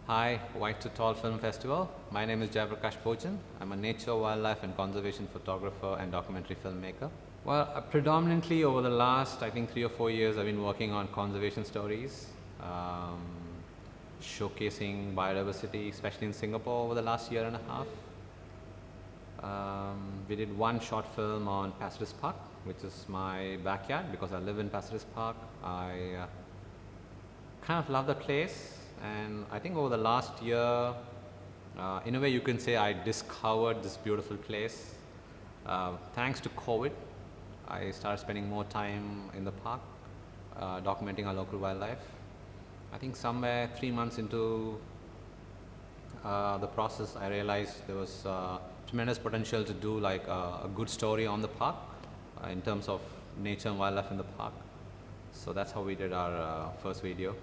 Hi, White to Tall Film Festival. My name is Jayaprakash Bojan. I'm a nature, wildlife and conservation photographer and documentary filmmaker. Well, predominantly over the last, I think 3 or 4 years, I've been working on conservation stories, um, showcasing biodiversity, especially in Singapore over the last year and a half. We did one short film on Passeris Park, which is my backyard because I live in Passeris Park. I kind of love the place, and I think over the last year, in a way you can say I discovered this beautiful place. Thanks to COVID, I started spending more time in the park, documenting our local wildlife. I think somewhere 3 months into the process, I realized there was tremendous potential to do like a good story on the park in terms of nature and wildlife in the park. So that's how we did our first video.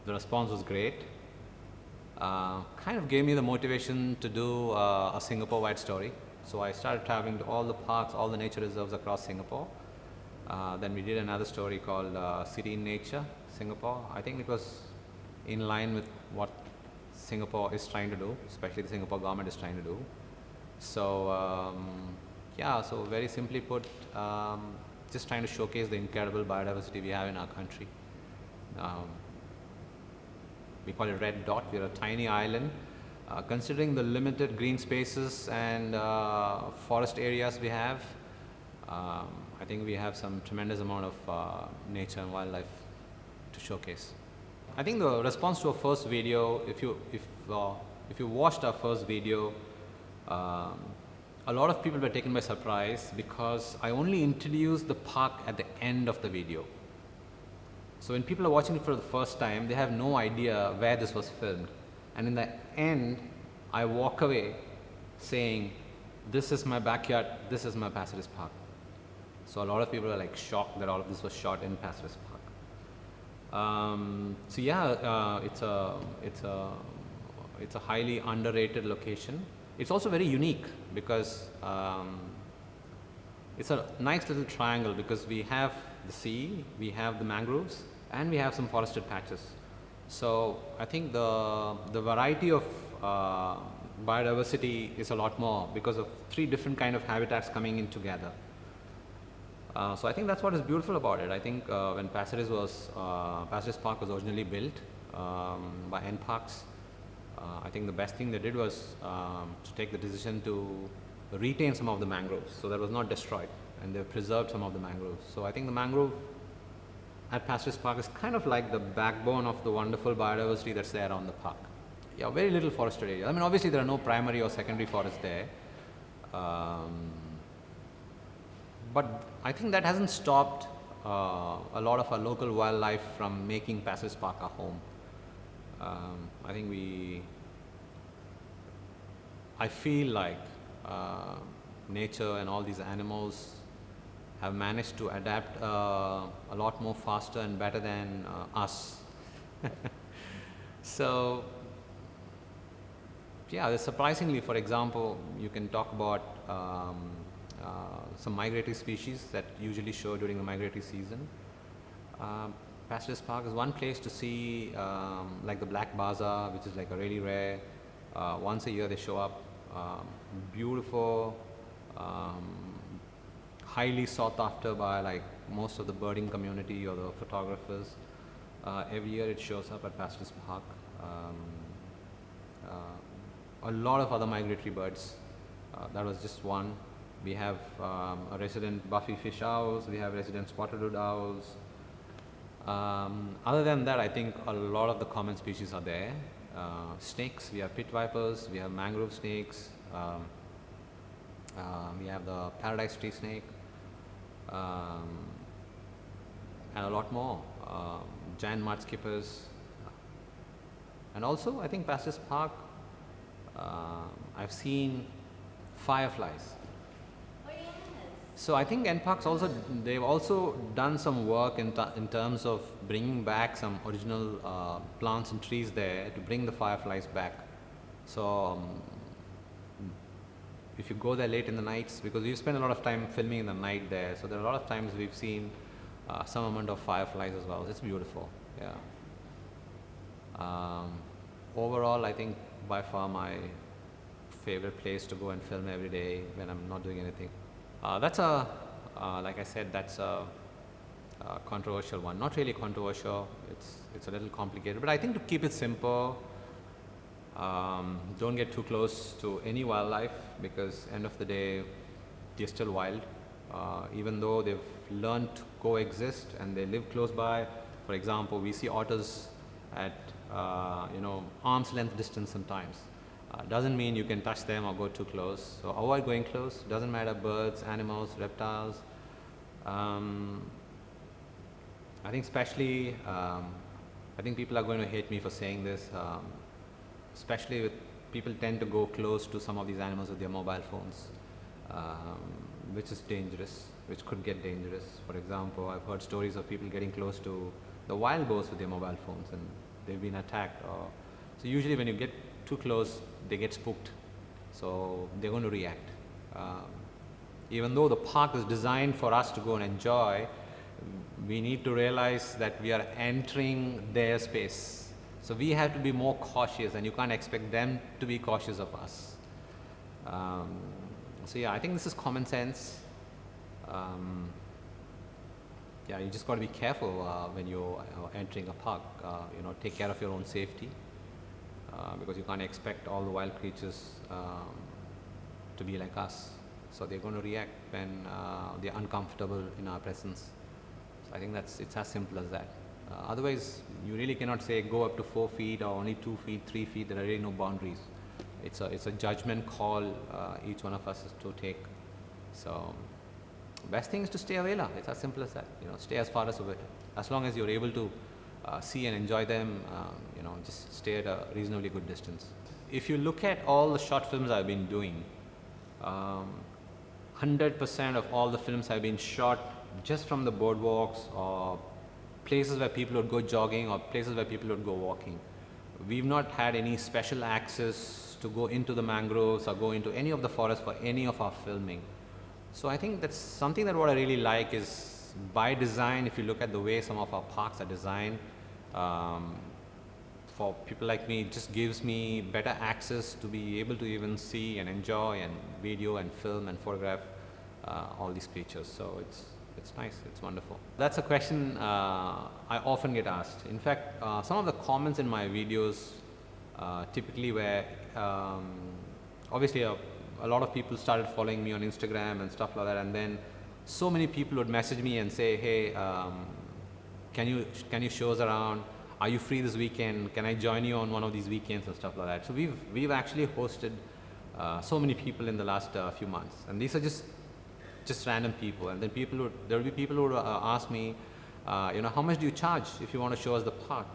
The response was great. Kind of gave me the motivation to do a Singapore-wide story. So I started traveling to all the parks, all the nature reserves across Singapore. Then we did another story called City in Nature, Singapore. I think it was in line with what Singapore is trying to do, especially the Singapore government is trying to do. So yeah, so very simply put, just trying to showcase the incredible biodiversity we have in our country. We call it Red Dot. We're a tiny island. Considering the limited green spaces and forest areas we have, I think we have some tremendous amount of nature and wildlife to showcase. I think the response to our first video, if you watched our first video, a lot of people were taken by surprise because I only introduced the park at the end of the video. So when people are watching it for the first time, they have no idea where this was filmed. And in the end, I walk away saying, this is my backyard, this is my Passeris Park. So a lot of people are like shocked that all of this was shot in Passeris Park. So yeah, it's a highly underrated location. It's also very unique because it's a nice little triangle because we have the sea, we have the mangroves, and we have some forested patches. So I think the variety of biodiversity is a lot more because of 3 different kind of habitats coming in together. So I think that's what is beautiful about it. I think when Passeris Park was originally built by NParks, I think the best thing they did was to take the decision to retain some of the mangroves, so that was not destroyed, and they preserved some of the mangroves. So I think the mangrove at Passeris Park is kind of like the backbone of the wonderful biodiversity that's there around the park. Yeah, very little forested area. I mean, obviously there are no primary or secondary forests there. But I think that hasn't stopped a lot of our local wildlife from making Passeris Park a home. I feel like nature and all these animals have managed to adapt a lot more faster and better than us. So yeah, surprisingly, for example, you can talk about some migratory species that usually show during the migratory season. Passeris Park is one place to see like the black baza, which is like a really rare, once a year they show up. Beautiful, highly sought after by like most of the birding community or the photographers. Every year it shows up at Passeris Park. A lot of other migratory birds. That was just one. We have a resident buffy fish owls, we have resident spotted-hood owls. Other than that, I think a lot of the common species are there. Snakes, we have pit vipers, we have mangrove snakes, we have the paradise tree snake, and a lot more. Giant mud skippers. And also, I think Passeris Park, I've seen fireflies. So I think NParks also, they've also done some work in terms of bringing back some original plants and trees there to bring the fireflies back. So if you go there late in the nights, because we've spent a lot of time filming in the night there, so there are a lot of times we've seen some amount of fireflies as well. It's beautiful, yeah. Um, Overall, I think by far my favorite place to go and film every day when I'm not doing anything. Like I said, that's a controversial one. Not really controversial. It's a little complicated, but I think to keep it simple, don't get too close to any wildlife, because end of the day, they're still wild. Even though they've learned to coexist and they live close by. For example, we see otters at arm's length distance sometimes. Doesn't mean you can touch them or go too close. So avoid going close. Doesn't matter, birds, animals, reptiles. I think especially, I think people are going to hate me for saying this, especially with people tend to go close to some of these animals with their mobile phones, which is dangerous, which could get dangerous. For example, I've heard stories of people getting close to the wild boars with their mobile phones and they've been attacked. So usually when you get too close, they get spooked. So they're going to react. Even though the park is designed for us to go and enjoy, we need to realize that we are entering their space. So we have to be more cautious, and you can't expect them to be cautious of us. So yeah, I think this is common sense. Yeah, you just got to be careful when you're entering a park. Take care of your own safety, because you can't expect all the wild creatures to be like us. So they're going to react when they're uncomfortable in our presence. So I think it's as simple as that. Otherwise, you really cannot say go up to 4 feet or only 2 feet, 3 feet. There are really no boundaries. It's a judgment call each one of us is to take. So best thing is to stay away. It's as simple as that. Stay as far as away. As long as you're able to see and enjoy them, just stay at a reasonably good distance. If you look at all the short films I've been doing, 100% of all the films have been shot just from the boardwalks or places where people would go jogging or places where people would go walking. We've not had any special access to go into the mangroves or go into any of the forests for any of our filming. So I think that's something that what I really like is, by design, if you look at the way some of our parks are designed, for people like me, it just gives me better access to be able to even see and enjoy and video and film and photograph all these creatures. So it's nice, it's wonderful. That's a question I often get asked. In fact, some of the comments in my videos typically were, obviously a lot of people started following me on Instagram and stuff like that, and then so many people would message me and say, hey, can you show us around? Are you free this weekend? Can I join you on one of these weekends and stuff like that? So we've actually hosted so many people in the last few months, and these are just random people. And then there will be people who would ask me, how much do you charge if you want to show us the park?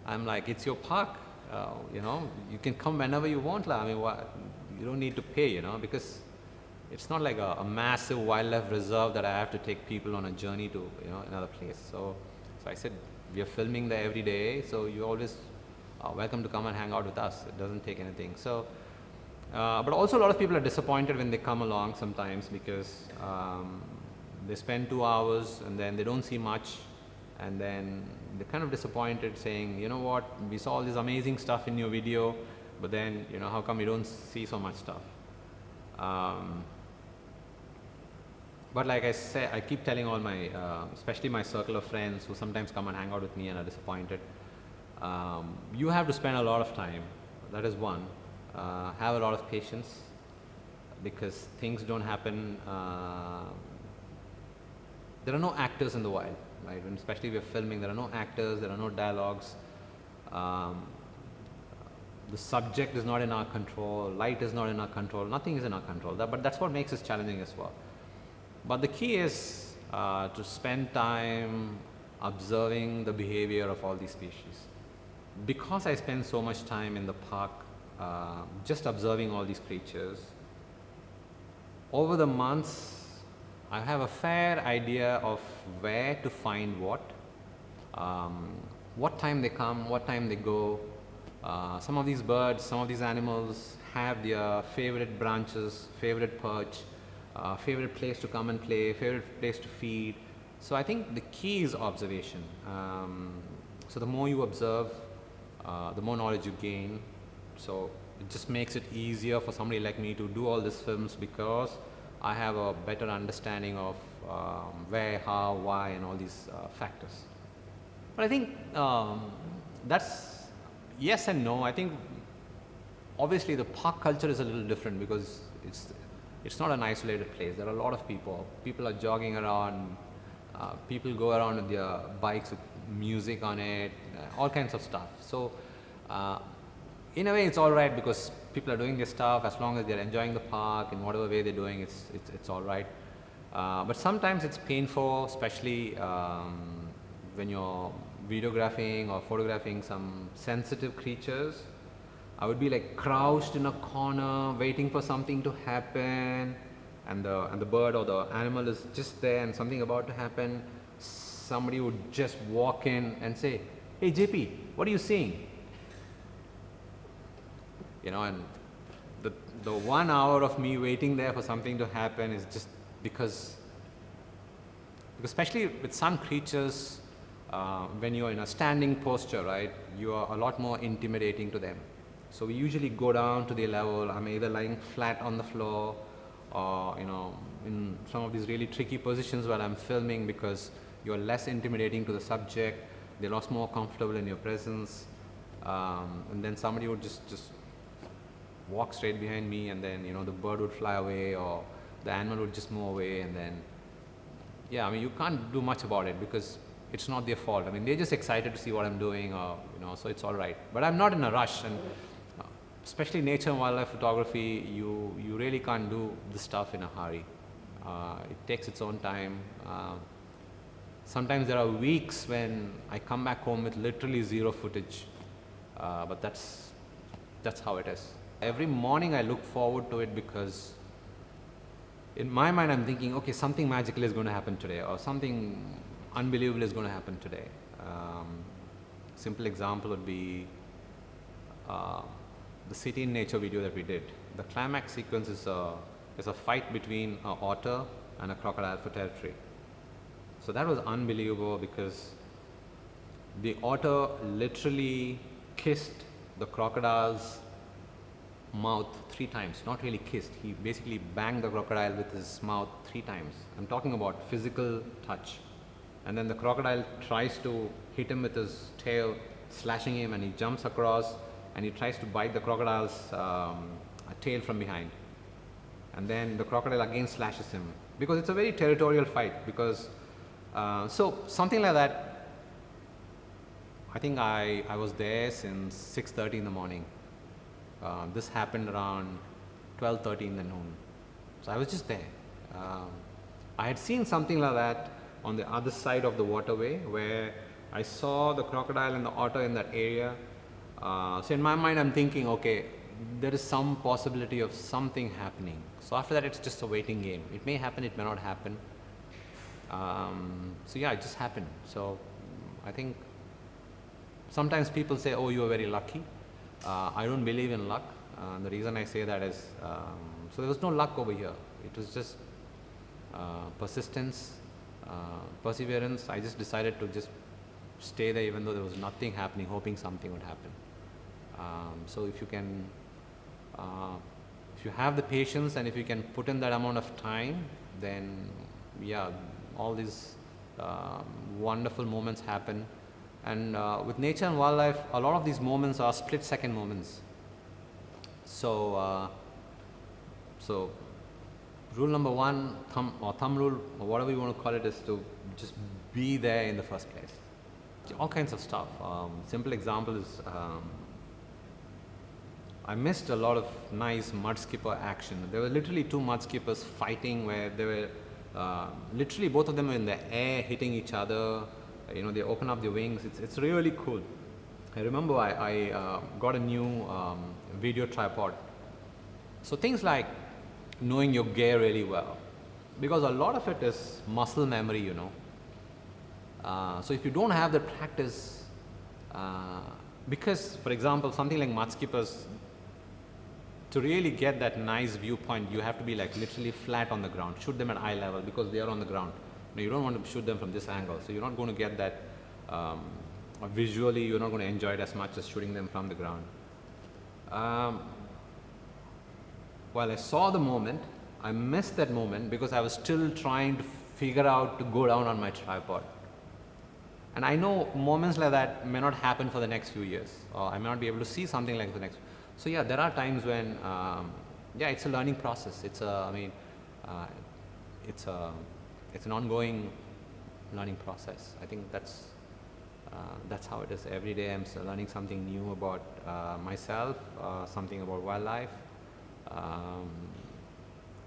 I'm like, it's your park. You can come whenever you want. I mean, you don't need to pay, because it's not like a massive wildlife reserve that I have to take people on a journey to, another place. So I said, we are filming there every day, so you're always welcome to come and hang out with us. It doesn't take anything. So, but also a lot of people are disappointed when they come along sometimes, because they spend 2 hours and then they don't see much, and then they're kind of disappointed, saying, you know what, we saw all this amazing stuff in your video, but then, how come you don't see so much stuff? But like I say, I keep telling all my, especially my circle of friends who sometimes come and hang out with me and are disappointed, you have to spend a lot of time. That is one. Have a lot of patience, because things don't happen. There are no actors in the wild, right? When especially we're filming, there are no actors, there are no dialogues. The subject is not in our control, light is not in our control, nothing is in our control. But that's what makes it challenging as well. But the key is to spend time observing the behavior of all these species. Because I spend so much time in the park just observing all these creatures, over the months I have a fair idea of where to find what time they come, what time they go. Some of these birds, some of these animals have their favorite branches, favorite perch, favorite place to come and play, favorite place to feed. So I think the key is observation. So the more you observe, the more knowledge you gain. So it just makes it easier for somebody like me to do all these films because I have a better understanding of where, how, why, and all these factors. But I think that's yes and no. I think obviously the park culture is a little different because it's not an isolated place. There are a lot of people. People are jogging around. People go around with their bikes with music on it, all kinds of stuff. So in a way it's all right because people are doing their stuff as long as they're enjoying the park in whatever way they're doing. It's all right. But sometimes it's painful, especially when you're videographing or photographing some sensitive creatures. I would be like crouched in a corner waiting for something to happen, and the bird or the animal is just there and something about to happen. Somebody would just walk in and say, "Hey JP, what are you seeing?" You know, and the 1 hour of me waiting there for something to happen is just because especially with some creatures, when you're in a standing posture, right, you are a lot more intimidating to them. So we usually go down to the level. I'm either lying flat on the floor or, you know, in some of these really tricky positions where I'm filming because you're less intimidating to the subject. They're lots more comfortable in your presence. And then somebody would just walk straight behind me, and then, you know, the bird would fly away or the animal would just move away, and then, yeah, I mean, you can't do much about it because it's not their fault. I mean, they're just excited to see what I'm doing, or, you know, so it's all right. But I'm not in a rush, and especially nature and wildlife photography, you really can't do this stuff in a hurry. It takes its own time. Sometimes there are weeks when I come back home with literally zero footage, but that's how it is. Every morning I look forward to it because in my mind I'm thinking, okay, something magical is going to happen today, or something unbelievable is going to happen today. Simple example would be the City in Nature video that we did. The climax sequence is a fight between an otter and a crocodile for territory. So that was unbelievable because the otter literally kissed the crocodile's mouth 3 times. Not really kissed, he basically banged the crocodile with his mouth 3 times. I'm talking about physical touch. And then the crocodile tries to hit him with his tail, slashing him, and he jumps across and he tries to bite the crocodile's tail from behind. And then the crocodile again slashes him because it's a very territorial fight. Because so something like that. I think I was there since 6:30 in the morning. This happened around 12:30 in the noon. So I was just there. I had seen something like that on the other side of the waterway where I saw the crocodile and the otter in that area. So in my mind I'm thinking, okay, there is some possibility of something happening. So after that it's just a waiting game. It may happen, it may not happen. So yeah, it just happened. So I think sometimes people say, oh, you are very lucky. I don't believe in luck. The reason I say that is, so there was no luck over here. It was just persistence, perseverance. I just decided to just stay there even though there was nothing happening, hoping something would happen. So if you can, if you have the patience and if you can put in that amount of time, then yeah, all these wonderful moments happen. And with nature and wildlife, a lot of these moments are split-second moments. So, so rule number 1, thumb rule, or whatever you want to call it, is to just be there in the first place. All kinds of stuff. Simple example is I missed a lot of nice mud skipper action. There were literally 2 mud skippers fighting where they were literally both of them were in the air hitting each other. You know, they open up their wings. It's really cool. I remember I got a new video tripod. So things like knowing your gear really well, because a lot of it is muscle memory, you know. So if you don't have the practice, because for example something like mud skippers, to really get that nice viewpoint you have to be like literally flat on the ground, shoot them at eye level because they are on the ground. You don't want to shoot them from this angle, so you're not going to get that visually you're not going to enjoy it as much as shooting them from the ground. While I saw the moment, I missed that moment because I was still trying to figure out to go down on my tripod. And I know moments like that may not happen for the next few years, or I may not be able to see something like the next. So yeah, there are times when, yeah, it's a learning process. It's an ongoing learning process. I think that's how it is. Every day I'm learning something new about myself, something about wildlife,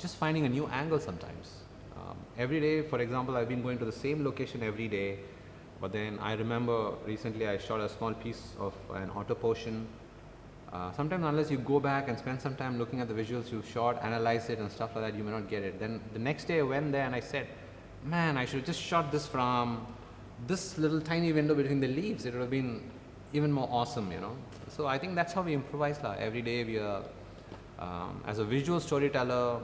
just finding a new angle sometimes. Every day, for example, I've been going to the same location every day, but then I remember recently I shot a small piece of an otter portion. Sometimes unless you go back and spend some time looking at the visuals you've shot, analyze it and stuff like that, you may not get it. Then the next day I went there and I said, man, I should have just shot this from this little tiny window between the leaves. It would have been even more awesome, you know. So I think that's how we improvise. Every day we are, as a visual storyteller,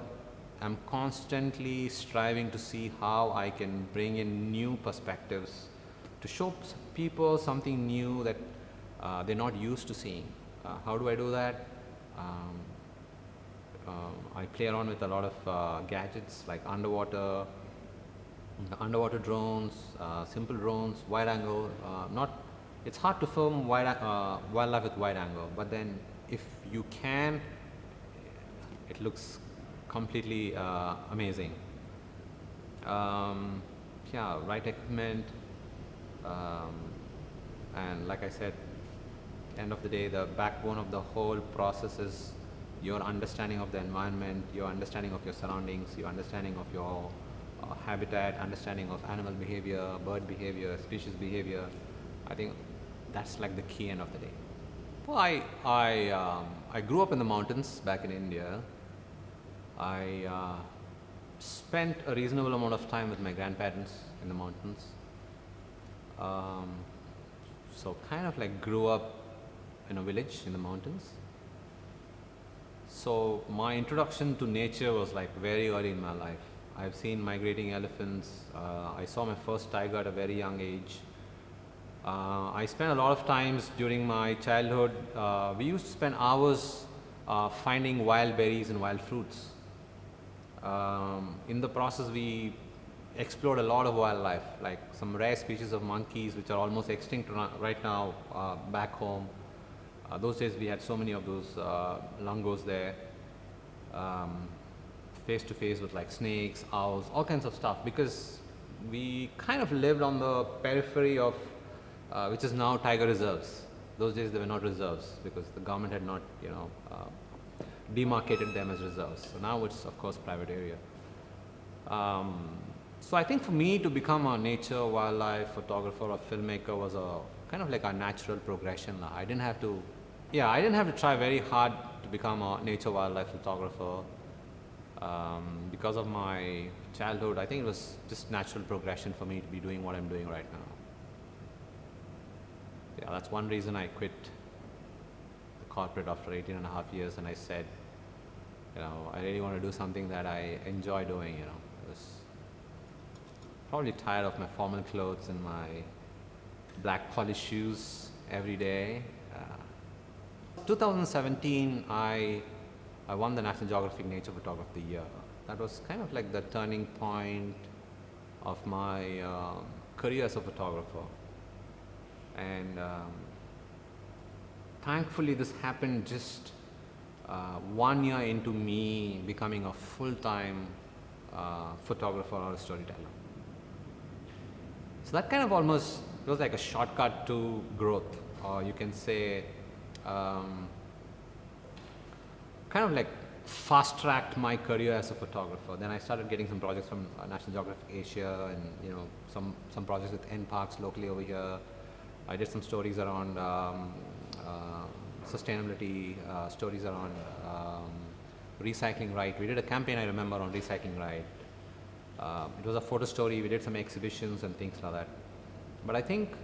I'm constantly striving to see how I can bring in new perspectives to show people something new that they're not used to seeing. How do I do that? I play around with a lot of gadgets like underwater drones, simple drones, wide angle. It's hard to film wildlife with wide angle, but then if you can, it looks completely amazing. Yeah, right equipment, and like I said, end of the day, the backbone of the whole process is your understanding of the environment, your understanding of your surroundings, your understanding of your habitat, understanding of animal behavior, bird behavior, species behavior. I think that's like the key end of the day. Well, I grew up in the mountains back in India. I spent a reasonable amount of time with my grandparents in the mountains. So kind of like grew up in a village in the mountains. So my introduction to nature was like very early in my life. I've seen migrating elephants. I saw my first tiger at a very young age. I spent a lot of times during my childhood. We used to spend hours finding wild berries and wild fruits. In the process, we explored a lot of wildlife, like some rare species of monkeys which are almost extinct right now back home. Those days we had so many of those langurs there, face to face with like snakes, owls, all kinds of stuff, because we kind of lived on the periphery of which is now tiger reserves. Those days they were not reserves because the government had not, demarcated them as reserves. So now it's of course private area. So I think for me to become a nature, wildlife photographer or filmmaker was a kind of like a natural progression. I didn't have to try very hard to become a nature, wildlife photographer. Because of my childhood, I think it was just natural progression for me to be doing what I'm doing right now. Yeah, that's one reason I quit the corporate after 18.5 years, and I said, I really want to do something that I enjoy doing. I was probably tired of my formal clothes and my black polished shoes every day. 2017, I won the National Geographic Nature Photographer of the Year. That was kind of like the turning point of my career as a photographer. And thankfully this happened just 1 year into me becoming a full-time photographer or a storyteller. So that kind of almost was like a shortcut to growth, or you can say kind of like fast-tracked my career as a photographer. Then I started getting some projects from National Geographic Asia, and some projects with NParks locally over here. I did some stories around sustainability, stories around recycling right. We did a campaign, I remember, on recycling right. It was a photo story. We did some exhibitions and things like that. But I think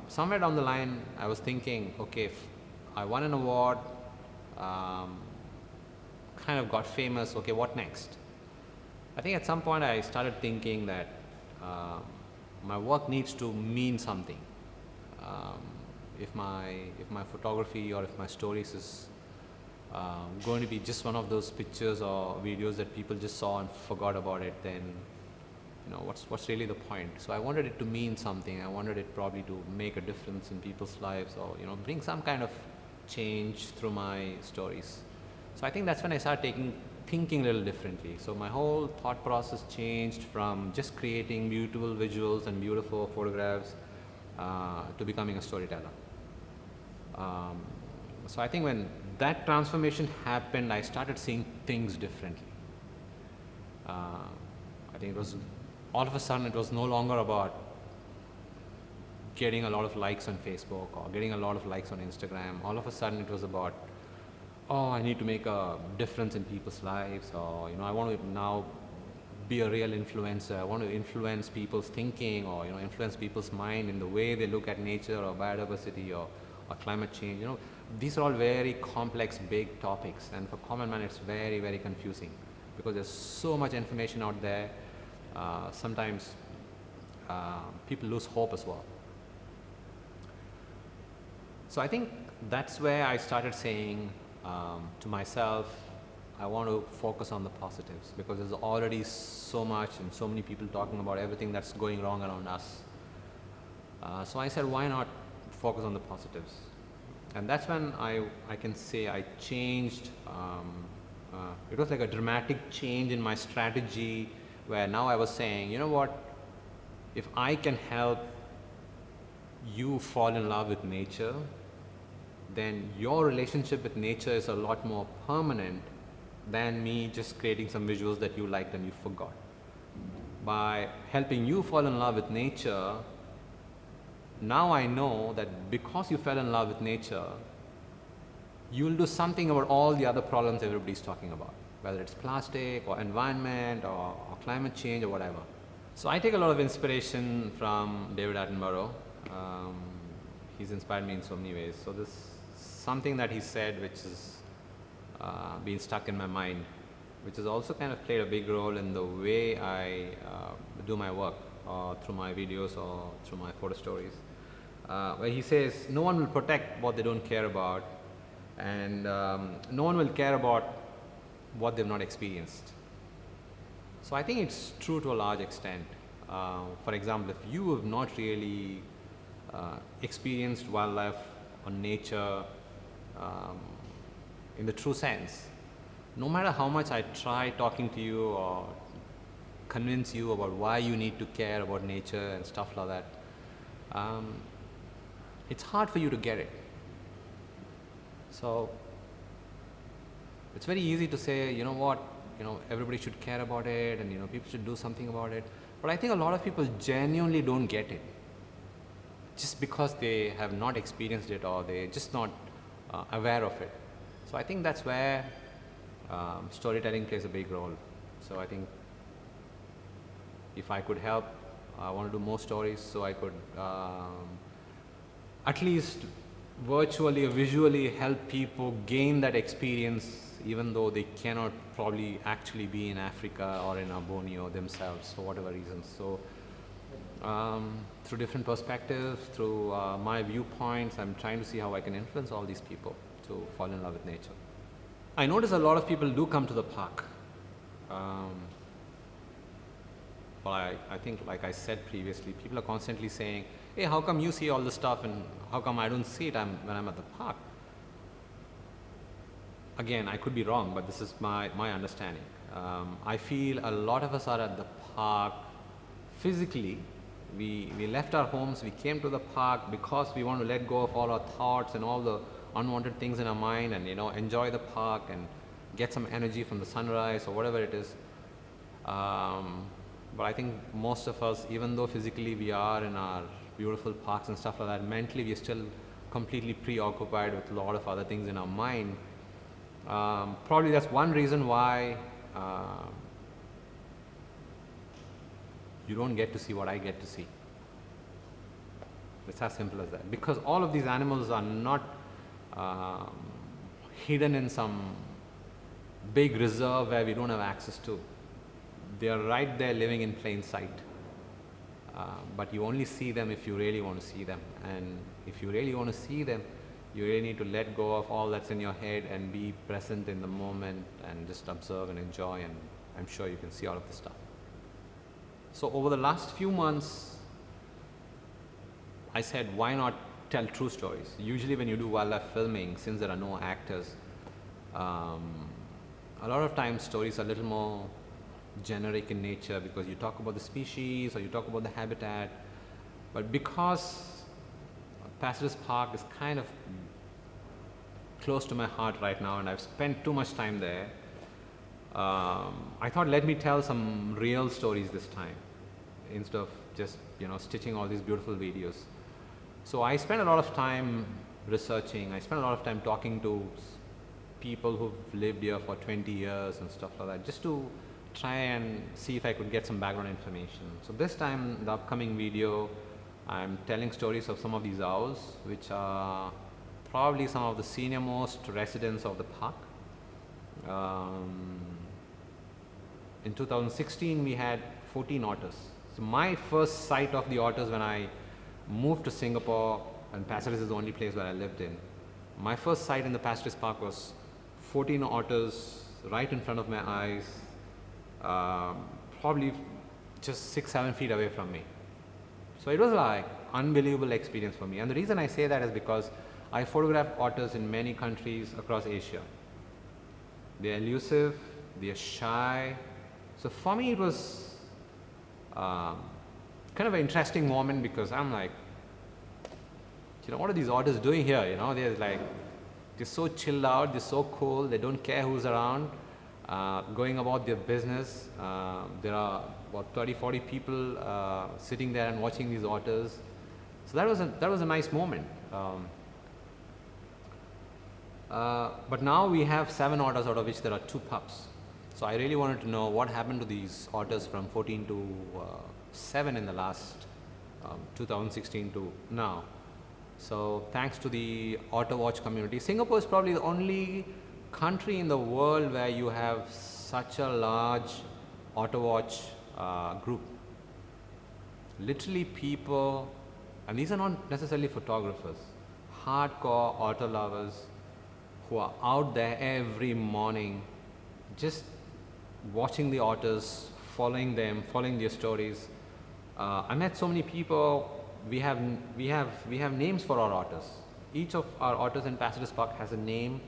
somewhere down the line, I was thinking, okay, if I won an award, kind of got famous, okay, what next? I think at some point I started thinking that my work needs to mean something. um, if my photography or if my stories is going to be just one of those pictures or videos that people just saw and forgot about it, then what's really the point? So I wanted it to mean something. I wanted it probably to make a difference in people's lives, or bring some kind of change through my stories. So I think that's when I started thinking a little differently. So my whole thought process changed from just creating beautiful visuals and beautiful photographs to becoming a storyteller. So I think when that transformation happened, I started seeing things differently. I think it was all of a sudden it was no longer about getting a lot of likes on Facebook or getting a lot of likes on Instagram. All of a sudden it was about, oh, I need to make a difference in people's lives, or I want to now be a real influencer. I want to influence people's thinking, or influence people's mind in the way they look at nature or biodiversity or climate change. These are all very complex, big topics, and for common man it's very, very confusing because there's so much information out there. Sometimes people lose hope as well. So I think that's where I started saying to myself, I want to focus on the positives, because there's already so much and so many people talking about everything that's going wrong around us. So I said, why not focus on the positives? And that's when I can say I changed. It was like a dramatic change in my strategy, where now I was saying, you know what, if I can help you fall in love with nature, then your relationship with nature is a lot more permanent than me just creating some visuals that you liked and you forgot. By helping you fall in love with nature, now I know that because you fell in love with nature, you will do something about all the other problems everybody's talking about, whether it's plastic or environment or climate change or whatever. So I take a lot of inspiration from David Attenborough. He's inspired me in so many ways. So this something that he said which has been stuck in my mind, which has also kind of played a big role in the way I do my work, through my videos or through my photo stories, where he says, no one will protect what they don't care about, and no one will care about what they've not experienced. So I think it's true to a large extent. For example, if you have not really experienced wildlife or nature in the true sense, no matter how much I try talking to you or convince you about why you need to care about nature and stuff like that, it's hard for you to get it. So it's very easy to say, you know what, everybody should care about it, and people should do something about it. But I think a lot of people genuinely don't get it, just because they have not experienced it, or they're just not aware of it. So I think that's where storytelling plays a big role. So I think if I could help, I want to do more stories, so I could at least virtually or visually help people gain that experience, even though they cannot probably actually be in Africa or in Borneo themselves for whatever reasons. So through different perspectives, through my viewpoints, I'm trying to see how I can influence all these people to fall in love with nature. I notice a lot of people do come to the park. But I think, like I said previously, people are constantly saying, hey, how come you see all this stuff and how come I don't see it when I'm at the park? Again, I could be wrong, but this is my understanding. I feel a lot of us are at the park physically. We left our homes, we came to the park because we want to let go of all our thoughts and all the unwanted things in our mind, and enjoy the park and get some energy from the sunrise or whatever it is. But I think most of us, even though physically we are in our beautiful parks and stuff like that, mentally we are still completely preoccupied with a lot of other things in our mind. Probably that's one reason why you don't get to see what I get to see. It's as simple as that. Because all of these animals are not hidden in some big reserve where we don't have access to. They are right there living in plain sight. but you only see them if you really want to see them. And if you really want to see them, you really need to let go of all that's in your head and be present in the moment and just observe and enjoy, and I'm sure you can see all of this stuff. So over the last few months, I said, why not tell true stories? Usually when you do wildlife filming, since there are no actors, a lot of times stories are a little more generic in nature because you talk about the species or you talk about the habitat. But because Passages Park is kind of close to my heart right now and I've spent too much time there, I thought, let me tell some real stories this time instead of just stitching all these beautiful videos. So I spent a lot of time researching. I spent a lot of time talking to people who've lived here for 20 years and stuff like that, just to try and see if I could get some background information. So this time, the upcoming video, I'm telling stories of some of these owls, which are probably some of the senior most residents of the park. In 2016, we had 14 otters. So my first sight of the otters when I moved to Singapore, and Passages is the only place where I lived in. My first sight in the Passages Park was 14 otters right in front of my eyes, probably just 6-7 feet away from me. So it was like unbelievable experience for me. And the reason I say that is because I photographed otters in many countries across Asia. They're elusive, they're shy. So for me it was kind of an interesting moment because I'm like, what are these otters doing here? They're so chilled out, they're so cool, they don't care who's around, going about their business. There are about 30-40 people sitting there and watching these otters. So that was a nice moment. But now we have 7 otters, out of which there are 2 pups. So I really wanted to know what happened to these otters from 14 to 7 in the last 2016 to now. So thanks to the Otter Watch community, Singapore is probably the only country in the world where you have such a large Otter Watch group. Literally people, and these are not necessarily photographers, hardcore otter lovers who are out there every morning just watching the otters, following them, following their stories. I met so many people. We have names for our otters. Each of our otters in Passages Park has a name.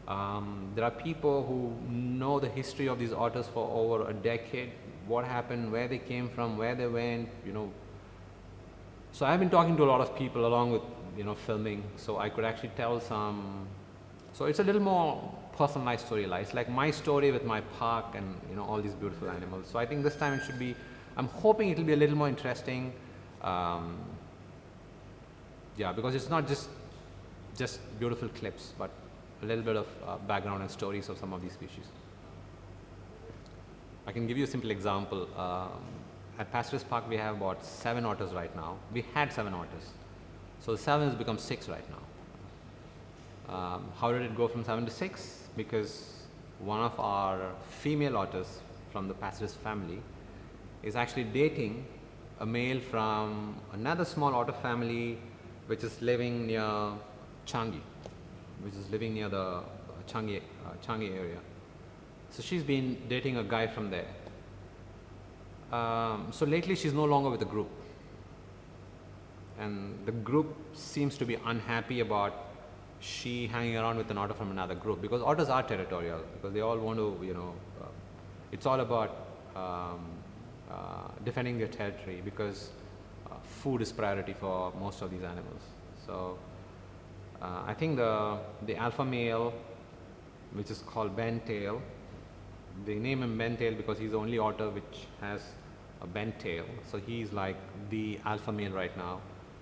There are people who know the history of these otters for over a decade, what happened, where they came from, where they went, So I've been talking to a lot of people along with, filming, so I could actually tell some. So it's a little more personalized story. It's like my story with my park and, all these beautiful animals. So I think this time it should be, I'm hoping it will be a little more interesting. Because it's not just beautiful clips, but a little bit of background and stories of some of these species. I can give you a simple example. At Passages Park, we have about 7 otters right now. We had 7 otters. So the 7 has become 6 right now. How did it go from 7 to 6? Because one of our female otters from the Passages family is actually dating a male from another small otter family which is living near Changi, which is living near the Changi area. So she's been dating a guy from there. So lately she's no longer with the group. And the group seems to be unhappy about she hanging around with an otter from another group, because otters are territorial, because they all want to, it's all about defending their territory, because food is priority for most of these animals. So I think the alpha male, which is called bent tail, they name him bent tail because he's the only otter which has a bent tail. So he's like the alpha male right now.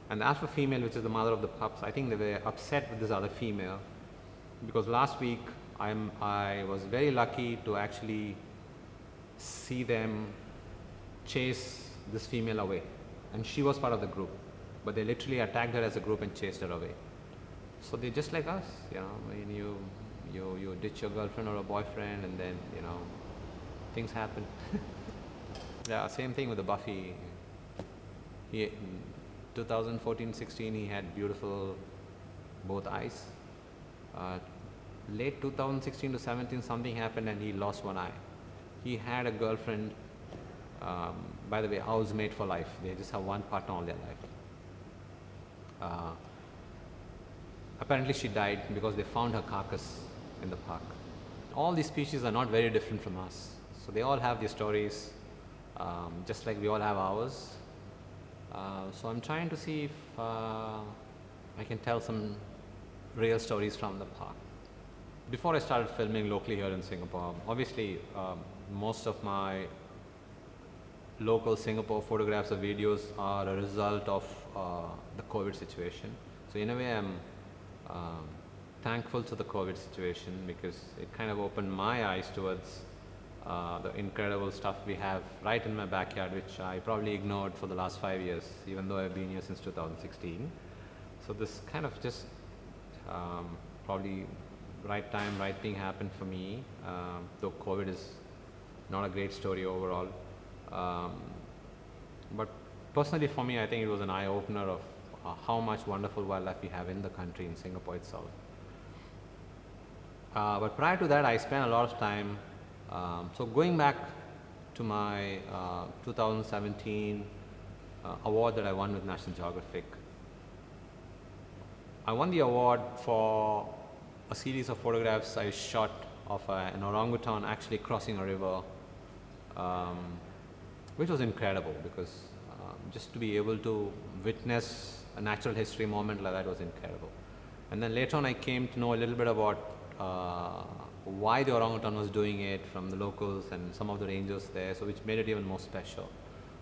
And the alpha female, which is the mother of the pups, I think they were upset with this other female, because last week I was very lucky to actually see them chase this female away, and she was part of the group, but they literally attacked her as a group and chased her away. So they're just like us, when you ditch your girlfriend or a boyfriend, and then things happen. Yeah, same thing with the Buffy. He, 2014-16, he had beautiful both eyes. Late 2016 to 17, something happened and he lost one eye. He had a girlfriend, by the way, housemate for life. They just have one partner all their life. Apparently she died because they found her carcass in the park. All these species are not very different from us. So they all have their stories, just like we all have ours. So I'm trying to see if I can tell some real stories from the park. Before I started filming locally here in Singapore, obviously most of my local Singapore photographs or videos are a result of the COVID situation. So in a way I'm thankful to the COVID situation because it kind of opened my eyes towards the incredible stuff we have right in my backyard, which I probably ignored for the last 5 years, even though I've been here since 2016. So this kind of just probably right time, right thing happened for me, though COVID is not a great story overall. But personally for me, I think it was an eye-opener of how much wonderful wildlife we have in the country, in Singapore itself. But prior to that, I spent a lot of time, so going back to my 2017 award that I won with National Geographic. I won the award for a series of photographs I shot of an orangutan actually crossing a river, which was incredible because just to be able to witness a natural history moment like that was incredible. And then later on I came to know a little bit about why the orangutan was doing it from the locals and some of the rangers there, so which made it even more special.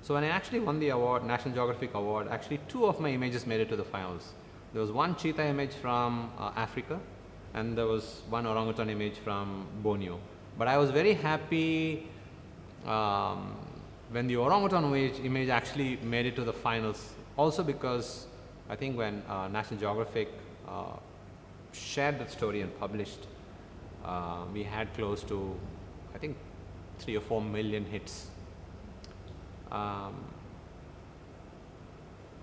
So when I actually won the award, National Geographic Award, actually 2 of my images made it to the finals. There was one cheetah image from Africa and there was one orangutan image from Borneo. But I was very happy when the orangutan image actually made it to the finals, also because I think when National Geographic shared that story and published, we had close to, I think, 3 or 4 million hits.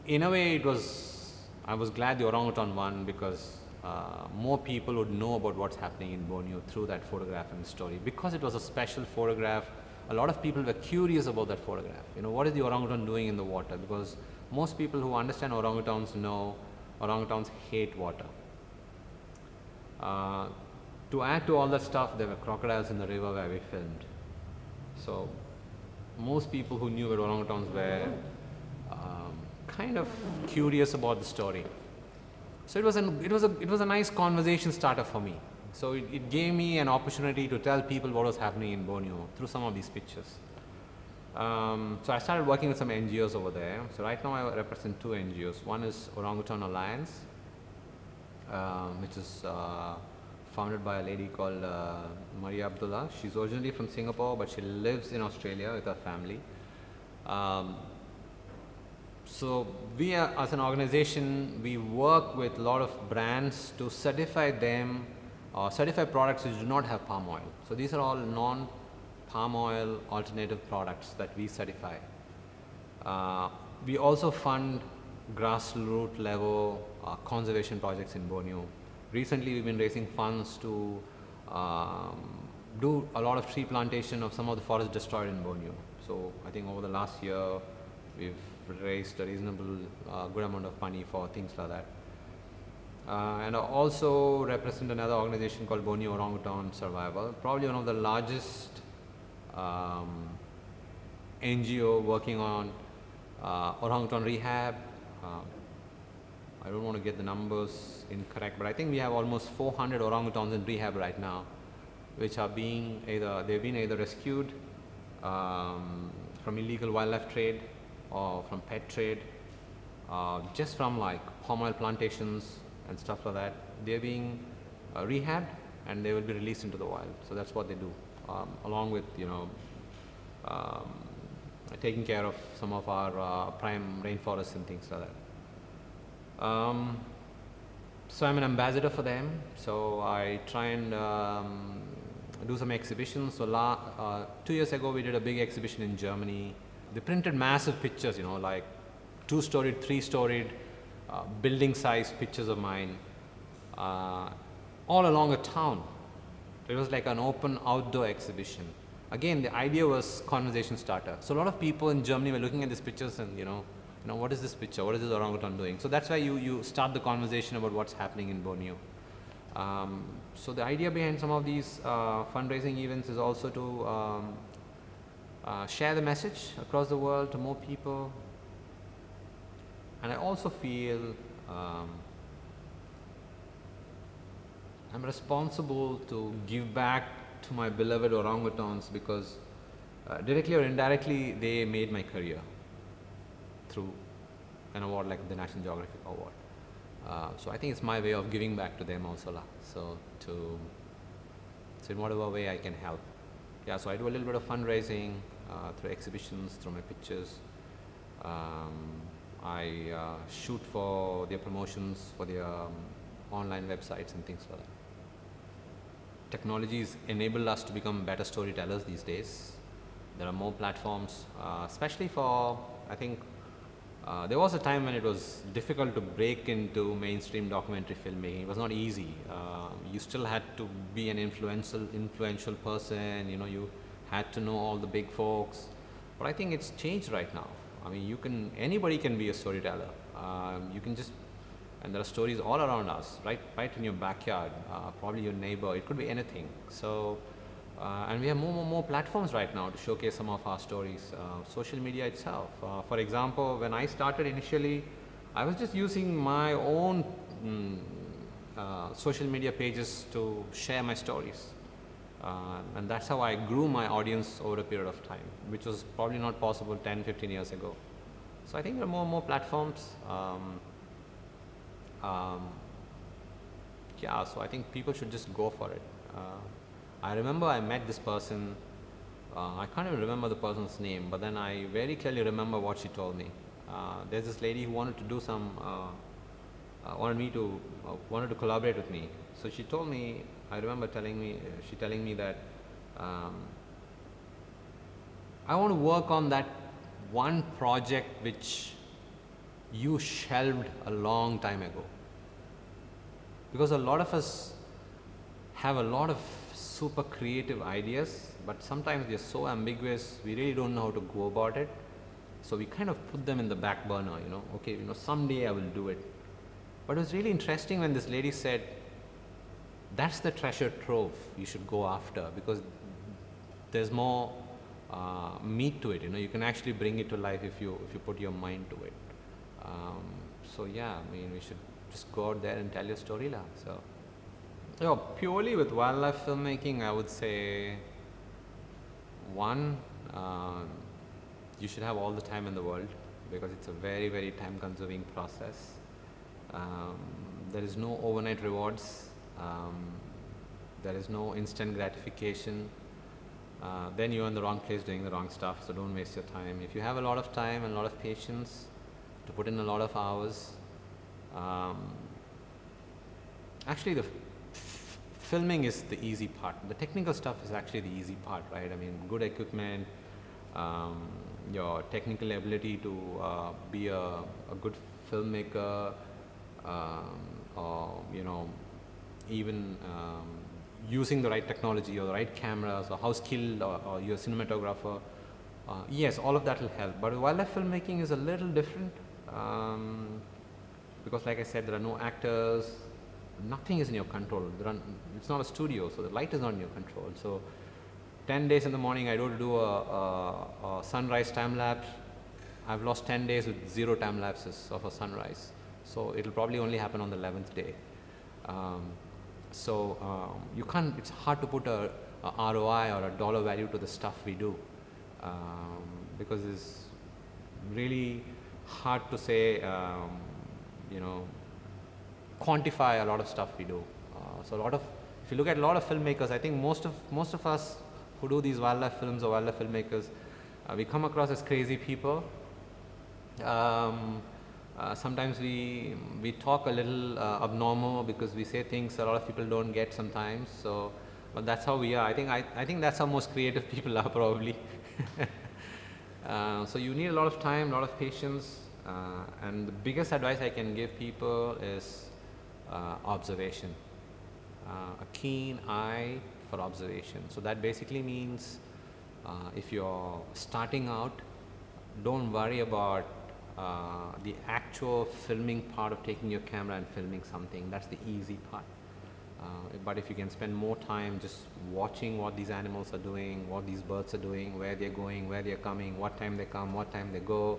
In a way, I was glad the orangutan won because more people would know about what's happening in Borneo through that photograph and story. Because it was a special photograph, a lot of people were curious about that photograph. You know, what is the orangutan doing in the water? Because most people who understand orangutans know orangutans hate water. To add to all that stuff, there were crocodiles in the river where we filmed. So most people who knew about orangutans were kind of curious about the story. So it was a nice conversation starter for me. So it gave me an opportunity to tell people what was happening in Borneo through some of these pictures. So I started working with some NGOs over there. So right now I represent 2 NGOs. One is Orangutan Alliance, which is founded by a lady called Maria Abdullah. She's originally from Singapore, but she lives in Australia with her family. So we are, as an organization, we work with a lot of brands to certify them, certify products which do not have palm oil. So these are all non-palm oil alternative products that we certify. We also fund grassroots level conservation projects in Borneo. Recently we've been raising funds to do a lot of tree plantation of some of the forests destroyed in Borneo. So I think over the last year we've raised a reasonable good amount of money for things like that. And I also represent another organization called Borneo Orangutan Survival, probably one of the largest NGO working on orangutan rehab. I don't want to get the numbers incorrect, but I think we have almost 400 orangutans in rehab right now, which are being they've been either rescued from illegal wildlife trade or from pet trade, just from like palm oil plantations and stuff like that. They're being rehabbed and they will be released into the wild. So that's what they do, along with taking care of some of our prime rainforests and things like that. So I'm an ambassador for them. So I try and do some exhibitions. So 2 years ago we did a big exhibition in Germany. They printed massive pictures, like 2-storied, 3-storied, building-sized pictures of mine, all along a town. It was like an open outdoor exhibition. Again, the idea was conversation starter. So a lot of people in Germany were looking at these pictures and, what is this picture? What is this orangutan doing? So that's why you start the conversation about what's happening in Borneo. So the idea behind some of these fundraising events is also to share the message across the world to more people. And I also feel I'm responsible to give back to my beloved orangutans because directly or indirectly they made my career through an award like the National Geographic Award. So I think it's my way of giving back to them also. So in whatever way I can help. Yeah, so I do a little bit of fundraising through exhibitions, through my pictures. I shoot for their promotions, for their online websites and things like that. Technologies enable us to become better storytellers these days. There are more platforms, especially for, I think, there was a time when it was difficult to break into mainstream documentary filmmaking. It was not easy. You still had to be an influential person. You had to know all the big folks. But I think it's changed right now. I mean, anybody can be a storyteller. You can just, and there are stories all around us, right in your backyard, probably your neighbor. It could be anything. So. And we have more platforms right now to showcase some of our stories. Social media itself. For example, when I started initially, I was just using my own social media pages to share my stories. And that's how I grew my audience over a period of time, which was probably not possible 10, 15 years ago. So I think there are more platforms. Yeah, so I think people should just go for it. I remember I met this person, I can't even remember the person's name, but then I very clearly remember what she told me. There's this lady who wanted to do wanted to collaborate with me. So she told me, I remember telling me that I want to work on that one project which you shelved a long time ago. Because a lot of us have a lot of super creative ideas, but sometimes they're so ambiguous, we really don't know how to go about it. So we kind of put them in the back burner, okay, someday I will do it. But it was really interesting when this lady said, that's the treasure trove you should go after, because there's more meat to it, you can actually bring it to life if you put your mind to it. So yeah, we should just go out there and tell your story. So purely with wildlife filmmaking, I would say, one, you should have all the time in the world because it's a very, very time-consuming process. There is no overnight rewards. There is no instant gratification. Then you're in the wrong place doing the wrong stuff, so don't waste your time. If you have a lot of time and a lot of patience to put in a lot of hours, actually the filming is the easy part. The technical stuff is actually the easy part, right? Good equipment, your technical ability to be a good filmmaker, or even using the right technology or the right cameras, or how skilled or your cinematographer. Yes, all of that will help. But wildlife filmmaking is a little different because, like I said, there are no actors. Nothing is in your control. It's not a studio, so the light is not in your control. So 10 days in the morning, I go to do a sunrise time lapse. I've lost 10 days with 0 time lapses of a sunrise. So it'll probably only happen on the 11th day. You can't, it's hard to put a ROI or a dollar value to the stuff we do because it's really hard to say, quantify a lot of stuff we do. If you look at a lot of filmmakers, I think most of us who do these wildlife films or wildlife filmmakers, we come across as crazy people. Sometimes we talk a little abnormal because we say things a lot of people don't get sometimes. But that's how we are. I think that's how most creative people are probably. So you need a lot of time, a lot of patience. And the biggest advice I can give people is observation, a keen eye for observation. So that basically means if you're starting out, don't worry about the actual filming part of taking your camera and filming something. That's the easy part. But if you can spend more time just watching what these animals are doing, what these birds are doing, where they're going, where they're coming, what time they come, what time they go,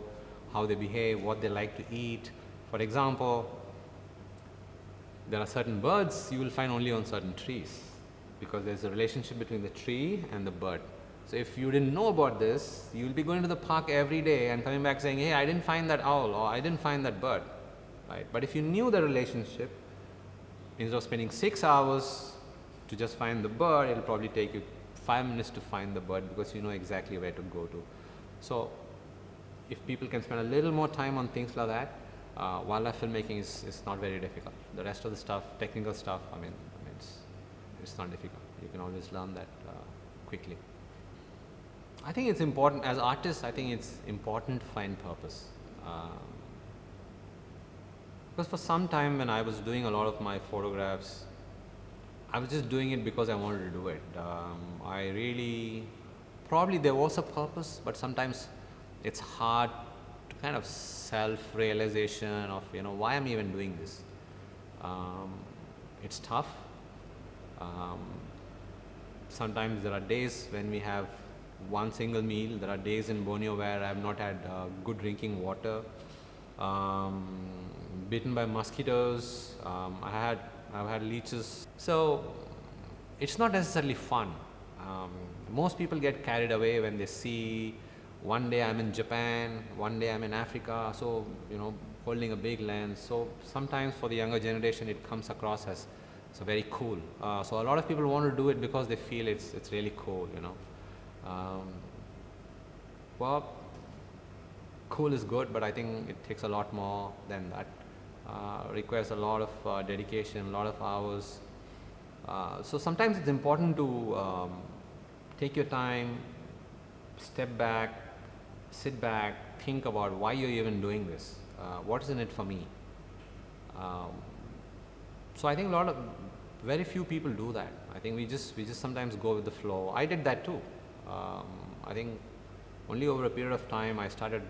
how they behave, what they like to eat. For example, there are certain birds you will find only on certain trees because there's a relationship between the tree and the bird. So if you didn't know about this, you will be going to the park every day and coming back saying, hey, I didn't find that owl or I didn't find that bird, right? But if you knew the relationship, instead of spending 6 hours to just find the bird, it'll probably take you 5 minutes to find the bird because you know exactly where to go to. So if people can spend a little more time on things like that, wildlife filmmaking is not very difficult. The rest of the stuff, technical stuff, I mean it's not difficult. You can always learn that quickly. I think it's important, as artists, I think it's important to find purpose. Because for some time when I was doing a lot of my photographs, I was just doing it because I wanted to do it. I really, probably there was a purpose, but sometimes it's hard to kind of self-realization of, you know, why I'm even doing this. It's tough. Sometimes there are days when we have one single meal. There are days in Borneo where I have not had good drinking water. Bitten by mosquitoes. I've had leeches. So it's not necessarily fun. Most people get carried away when they see one day I'm in Japan, one day I'm in Africa, so, you know, holding a big lens. So sometimes for the younger generation it comes across as so very cool. So a lot of people want to do it because they feel it's really cool, you know. Well, cool is good, but I think it takes a lot more than that. Requires a lot of dedication, a lot of hours. So sometimes it's important to take your time, step back, sit back, think about why you're even doing this. What is in it for me? So I think very few people do that. I think we just sometimes go with the flow. I did that too. I think only over a period of time I started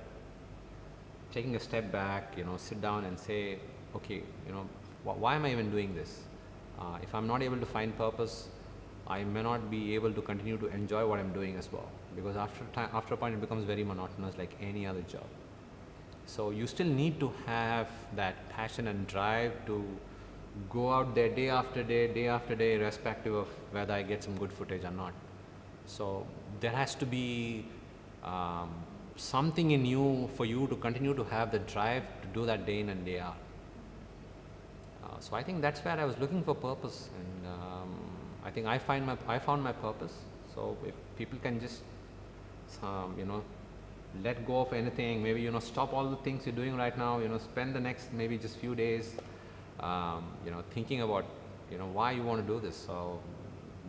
taking a step back, you know, sit down and say, okay, you know, why am I even doing this? If I'm not able to find purpose, I may not be able to continue to enjoy what I'm doing as well, because after a point it becomes very monotonous like any other job. So you still need to have that passion and drive to go out there day after day, irrespective of whether I get some good footage or not. So there has to be something in you for you to continue to have the drive to do that day in and day out. So I think that's where I was looking for purpose, and I think I found my purpose. So if people can just you know, let go of anything, maybe, you know, stop all the things you're doing right now, you know, spend the next maybe just few days you know, thinking about, you know, why you want to do this, so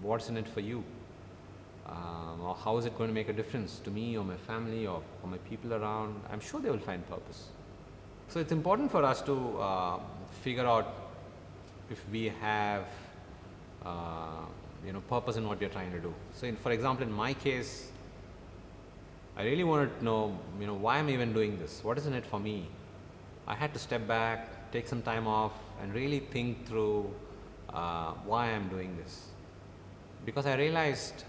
what's in it for you, or how is it going to make a difference to me or my family or my people around. I'm sure they will find purpose. So it's important for us to figure out if we have you know, purpose in what we're trying to do. So for example, in my case, I really wanted to know, you know, why I'm even doing this, what is in it for me. I had to step back, take some time off and really think through why I'm doing this, because I realized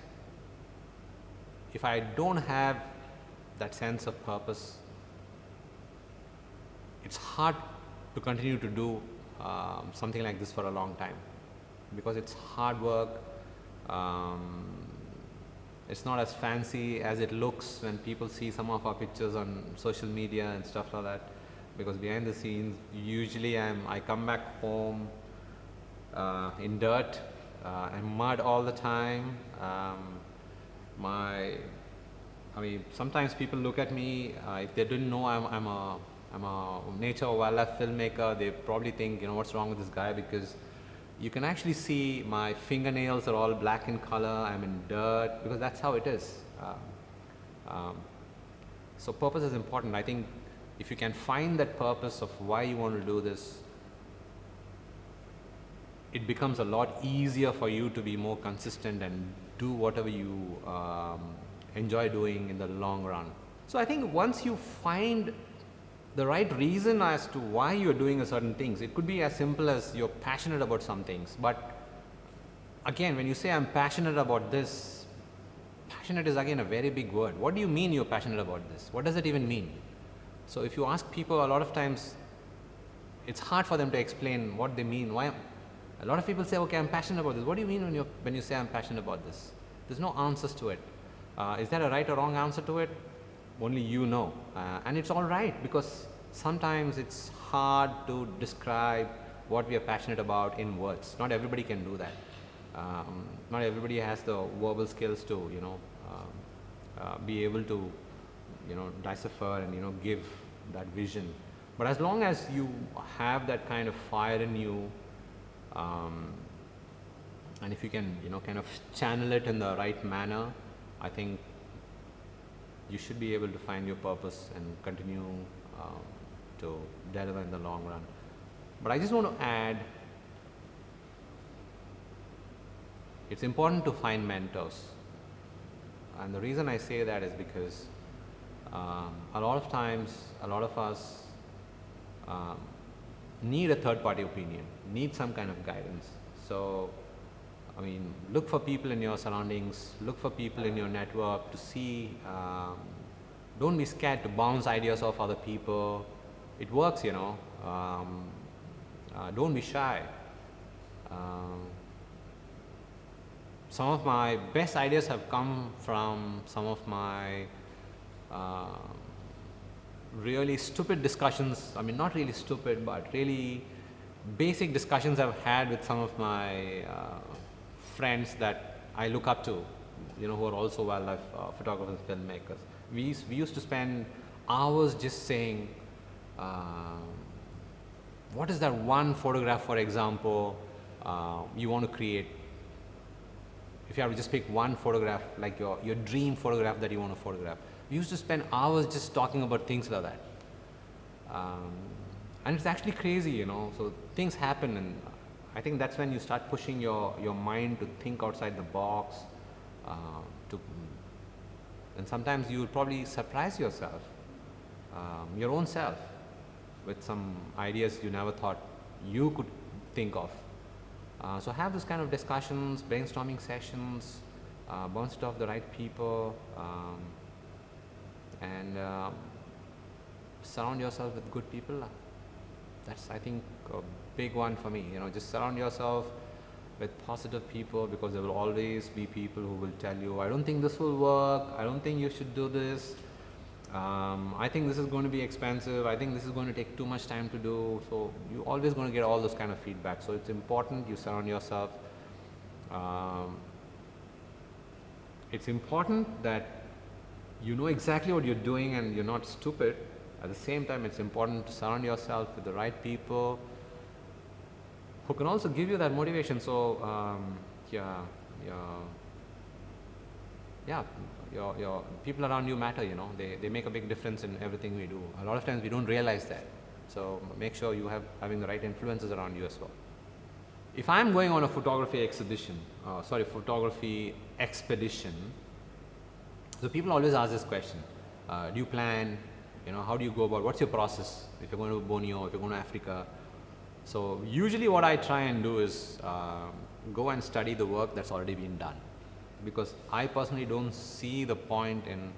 if I don't have that sense of purpose, it's hard to continue to do something like this for a long time, because it's hard work. It's not as fancy as it looks when people see some of our pictures on social media and stuff like that, because behind the scenes usually I come back home in dirt and mud all the time. I mean, sometimes people look at me, if they didn't know I'm a nature or wildlife filmmaker, they probably think, you know, what's wrong with this guy, because you can actually see my fingernails are all black in color, I'm in dirt, because that's how it is. So purpose is important. I think if you can find that purpose of why you want to do this, it becomes a lot easier for you to be more consistent and do whatever you enjoy doing in the long run. So I think once you find the right reason as to why you're doing a certain things, it could be as simple as you're passionate about some things. But again, when you say I'm passionate about this, passionate is again a very big word. What do you mean you're passionate about this? What does it even mean? So if you ask people, a lot of times it's hard for them to explain what they mean. Why? A lot of people say, okay, I'm passionate about this. What do you mean when you say I'm passionate about this? There's no answers to it. Is there a right or wrong answer to it? Only you know. And it's all right, because sometimes it's hard to describe what we are passionate about in words. Not everybody can do that. Not everybody has the verbal skills to, be able to, decipher and, give that vision. But as long as you have that kind of fire in you, and if you can, kind of channel it in the right manner, I think you should be able to find your purpose and continue to deliver in the long run. But I just want to add, it's important to find mentors. And the reason I say that is because a lot of times, a lot of us need a third-party opinion, need some kind of guidance. So, look for people in your surroundings, look for people in your network to see, don't be scared to bounce ideas off other people. It works, don't be shy. Some of my best ideas have come from some of my really stupid discussions. Not really stupid, but really basic discussions I've had with some of my friends that I look up to, who are also wildlife photographers and filmmakers. We used to spend hours just saying, what is that one photograph, for example, you want to create? If you have to just pick one photograph, like your dream photograph that you want to photograph. We used to spend hours just talking about things like that. And it's actually crazy, so things happen, and I think that's when you start pushing your mind to think outside the box, and sometimes you'll probably surprise yourself, your own self, with some ideas you never thought you could think of. So have this kind of discussions, brainstorming sessions, bounce it off the right people, and surround yourself with good people. That's, I think, a big one for me. Just surround yourself with positive people, because there will always be people who will tell you, I don't think this will work, I don't think you should do this, I think this is going to be expensive, I think this is going to take too much time to do. So you're always going to get all those kind of feedback. So it's important you surround yourself. It's important that you know exactly what you're doing and you're not stupid. At the same time, it's important to surround yourself with the right people who can also give you that motivation. So your people around you matter, they make a big difference in everything we do. A lot of times we don't realize that. So make sure you having the right influences around you as well. If I'm going on a photography expedition, so people always ask this question, do you plan, how do you go about, what's your process if you're going to Borneo, if you're going to Africa? So usually what I try and do is go and study the work that's already been done, because I personally don't see the point in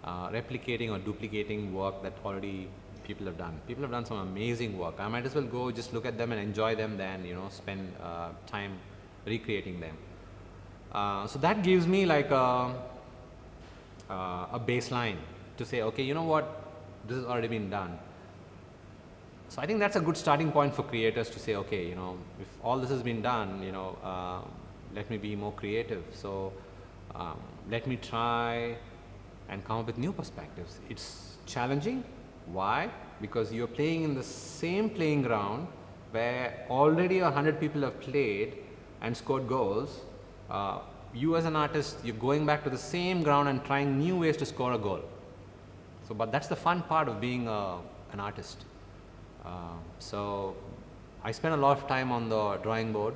replicating or duplicating work that already people have done. People have done some amazing work. I might as well go just look at them and enjoy them than spend time recreating them. So that gives me like a baseline to say, okay, you know what, this has already been done. So I think that's a good starting point for creators to say, okay, if all this has been done, let me be more creative. So let me try and come up with new perspectives. It's challenging. Why? Because you're playing in the same playing ground where already 100 people have played and scored goals. You as an artist, you're going back to the same ground and trying new ways to score a goal. So, but that's the fun part of being a an artist. So I spend a lot of time on the drawing board.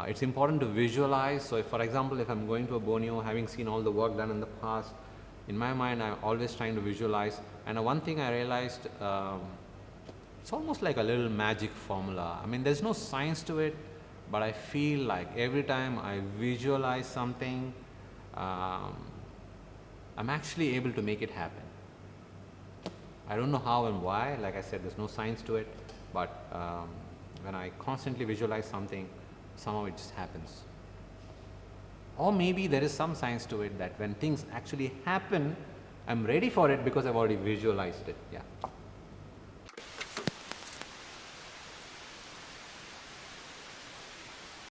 It's important to visualize. So if, for example, if I'm going to a Borneo, having seen all the work done in the past, in my mind I'm always trying to visualize. And one thing I realized, it's almost like a little magic formula. I mean, there's no science to it, but I feel like every time I visualize something, I'm actually able to make it happen. I don't know how and why. Like I said, there's no science to it, but when I constantly visualize something, somehow it just happens. Or maybe there is some science to it, that when things actually happen, I'm ready for it because I've already visualized it. Yeah.